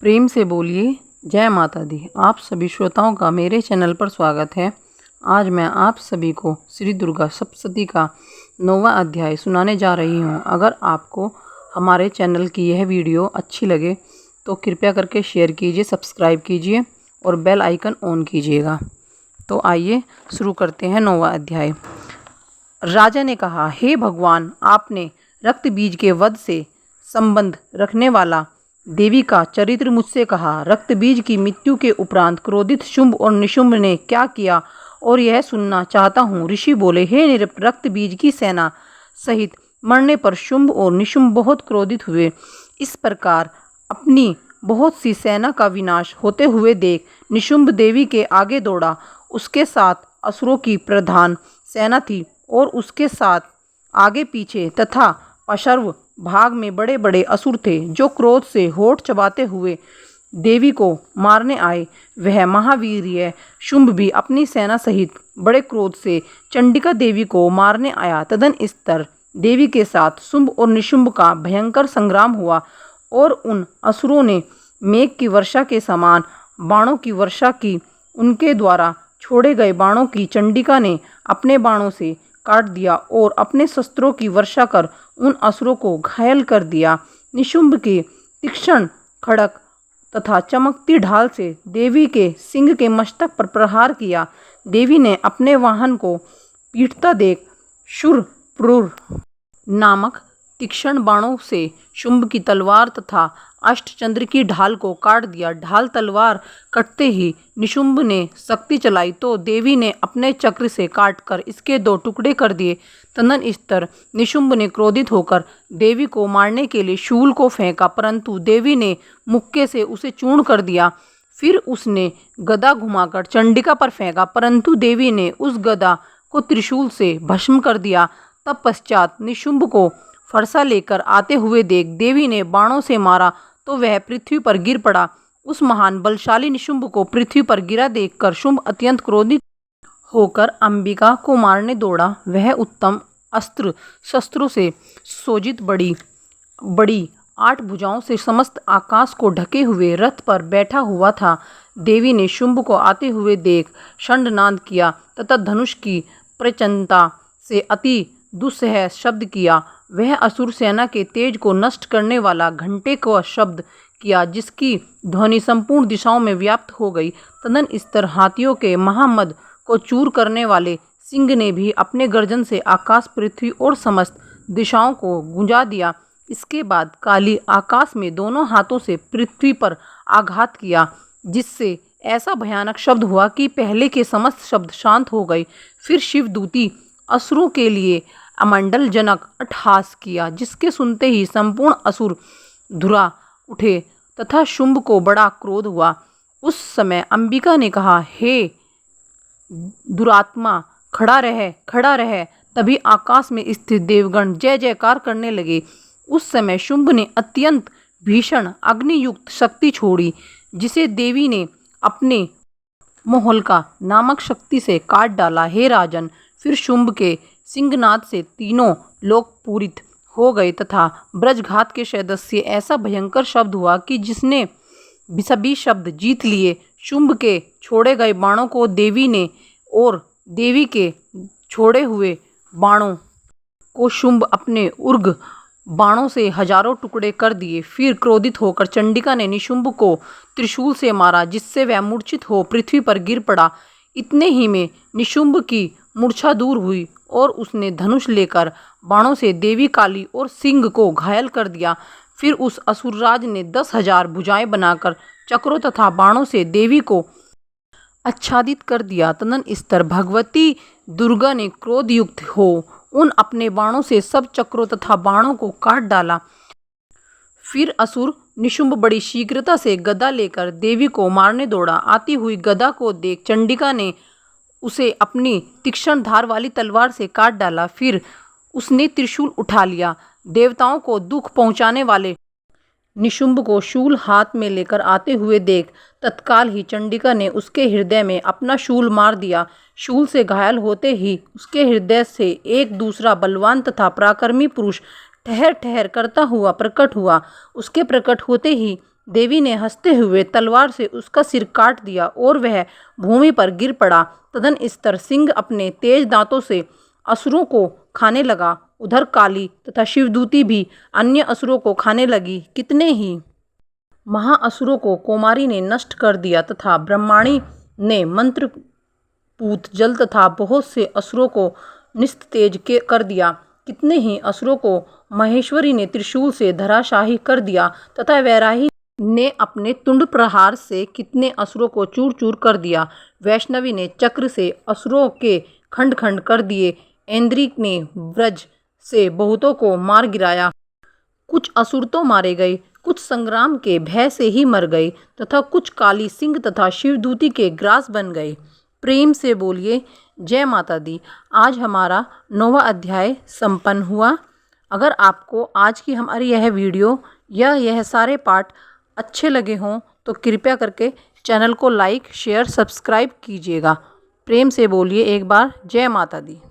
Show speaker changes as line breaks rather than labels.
प्रेम से बोलिए जय माता दी। आप सभी श्रोताओं का मेरे चैनल पर स्वागत है। आज मैं आप सभी को श्री दुर्गा सप्तशती का 9वां अध्याय सुनाने जा रही हूँ। अगर आपको हमारे चैनल की यह वीडियो अच्छी लगे तो कृपया करके शेयर कीजिए, सब्सक्राइब कीजिए और बेल आइकन ऑन कीजिएगा। तो आइए शुरू करते हैं 9वां अध्याय। राजा ने कहा, हे भगवान, आपने रक्त बीज के वध से संबंध रखने वाला देवी का चरित्र मुझसे कहा। रक्त बीज की मृत्यु के उपरांत क्रोधित शुंभ और निशुंभ ने क्या किया और यह सुनना चाहता हूँ। ऋषि बोले, हे नृप, रक्त बीज की सेना सहित मरने पर शुंभ और निशुंभ बहुत क्रोधित हुए। इस प्रकार अपनी बहुत सी सेना का विनाश होते हुए देख निशुंभ देवी के आगे दौड़ा। उसके साथ असुरों की प्रधान सेना थी और उसके साथ आगे पीछे तथा पार्श्व भाग में बड़े बड़े असुर थे जो क्रोध से होठ चबाते हुए देवी को मारने आए। वह महावीर्य शुंभ भी अपनी सेना सहित बड़े क्रोध से चंडिका देवी को मारने आया। तदनंतर देवी के साथ शुंभ और निशुंभ का भयंकर संग्राम हुआ और उन असुरों ने मेघ की वर्षा के समान बाणों की वर्षा की। उनके द्वारा छोड़े गए बाणों की चंडिका ने अपने बाणों से काट दिया और अपने शस्त्रों की वर्षा कर उन असुरों को घायल कर दिया। निशुंभ के तीक्ष्ण खड़क तथा चमकती ढाल से देवी के सिंह के मस्तक पर प्रहार किया। देवी ने अपने वाहन को पीटता देख शूरपुर नामक तीक्ष्ण बाणों से शुंभ की तलवार तथा अष्टचंद्र की ढाल को काट दिया। ढाल तलवार कटते ही निशुंभ ने शक्ति चलाई तो देवी ने अपने चक्र से काटकर इसके 2 टुकड़े कर दिए। तदनंतर निशुंभ ने क्रोधित होकर देवी को मारने के लिए शूल को फेंका, परंतु देवी ने मुक्के से उसे चूर्ण कर दिया। फिर उसने गदा घुमाकर चंडिका पर फेंका, परंतु देवी ने उस गदा को त्रिशूल से भस्म कर दिया। तत्पश्चात निशुंभ को फरसा लेकर आते हुए देख देवी ने बाणों से मारा तो वह पृथ्वी पर गिर पड़ा। उस महान बलशाली निशुंभ को पृथ्वी पर गिरा देखकर शुंभ अत्यंत क्रोधित होकर अंबिका को मारने दौड़ा। वह उत्तम अस्त्र शस्त्रों से सुसज्जित बड़ी बड़ी 8 भुजाओं से समस्त आकाश को ढके हुए रथ पर बैठा हुआ था। देवी ने शुंभ को आते हुए देख शंडनाद किया तथा धनुष की प्रचंडता से अति दुस्सह शब्द किया। वह असुर सेना के तेज को नष्ट करने वाला घंटे का शब्द किया, जिसकी ध्वनि संपूर्ण दिशाओं में व्याप्त हो गई। तदनंतर हाथियों के महामद को चूर करने वाले सिंह ने भी अपने गर्जन से आकाश, पृथ्वी और समस्त दिशाओं को गूंजा दिया। इसके बाद काली आकाश में दोनों हाथों से पृथ्वी पर आघात किया, जिससे ऐसा भयानक शब्द हुआ कि पहले के समस्त शब्द शांत हो गए। फिर शिवदूती असुरों के लिए अमंडलजनक अट्टहास किया, जिसके सुनते ही संपूर्ण असुर धुरा उठे तथा शुंभ को बड़ा क्रोध हुआ। उस समय अंबिका ने कहा, हे दुरात्मा, खड़ा रह। तभी आकाश में स्थित देवगण जय जयकार करने लगे। उस समय शुंभ ने अत्यंत भीषण अग्नियुक्त शक्ति छोड़ी, जिसे देवी ने अपने मोहल्का नामक शक्ति से काट डाला। हे राजन, फिर शुंभ के सिंहनाद से तीनों लोक पूरित हो गए तथा ब्रजघात के सदस्य ऐसा भयंकर शब्द हुआ कि जिसने सभी शब्द जीत लिए। शुंभ के छोड़े गए बाणों को देवी ने और देवी के छोड़े हुए बाणों को शुंभ अपने उग्र बाणों से हजारों टुकड़े कर दिए। फिर क्रोधित होकर चंडिका ने निशुंभ को त्रिशूल से मारा, जिससे वह मूर्छित हो पृथ्वी पर गिर पड़ा। इतने ही में निशुंभ की मूर्छा दूर हुई और उसने धनुष लेकर बाणों से देवी, काली और सिंह को घायल कर दिया। फिर उस असुरराज ने 10,000 भुजाएं बनाकर चक्रों तथा बाणों से देवी को आच्छादित कर दिया। तदनंतर भगवती दुर्गा ने क्रोधयुक्त हो उन अपने बाणों से सब चक्रों तथा बाणों को काट डाला। फिर असुर निशुंभ बड़ी शीघ्रता से गदा लेकर देवी को मारने दौड़ा। आती हुई गदा को देख चंडिका ने उसे अपनी तीक्ष्ण धार वाली तलवार से काट डाला। फिर उसने त्रिशूल उठा लिया। देवताओं को दुख पहुंचाने वाले निशुंभ को शूल हाथ में लेकर आते हुए देख तत्काल ही चंडिका ने उसके हृदय में अपना शूल मार दिया। शूल से घायल होते ही उसके हृदय से एक दूसरा बलवान तथा पराक्रमी पुरुष ठहर ठहर करता हुआ प्रकट हुआ। उसके प्रकट होते ही देवी ने हंसते हुए तलवार से उसका सिर काट दिया और वह भूमि पर गिर पड़ा। तदनस्तर सिंह अपने तेज दांतों से असुरों को खाने लगा। उधर काली तथा शिवदूती भी अन्य असुरों को खाने लगी। कितने ही महाअसुरों को कौमारी ने नष्ट कर दिया तथा ब्रह्माणी ने मंत्रपूत जल तथा बहुत से असुरों को निस्तेज कर दिया। कितने ही असुरों को महेश्वरी ने त्रिशूल से धराशाही कर दिया तथा वैराही ने अपने तुंड प्रहार से कितने असुरों को चूर चूर कर दिया। वैष्णवी ने चक्र से असुरों के खंड खंड कर दिए। ऐन्द्री ने व्रज से बहुतों को मार गिराया। कुछ असुर तो मारे गए, कुछ संग्राम के भय से ही मर गए तथा कुछ काली सिंह तथा शिवदूती के ग्रास बन गए। प्रेम से बोलिए जय माता दी। आज हमारा 9वां अध्याय संपन्न हुआ। अगर आपको आज की हमारी यह वीडियो या यह सारे पाठ अच्छे लगे हों तो कृपया करके चैनल को लाइक शेयर सब्सक्राइब कीजिएगा। प्रेम से बोलिए एक बार जय माता दी।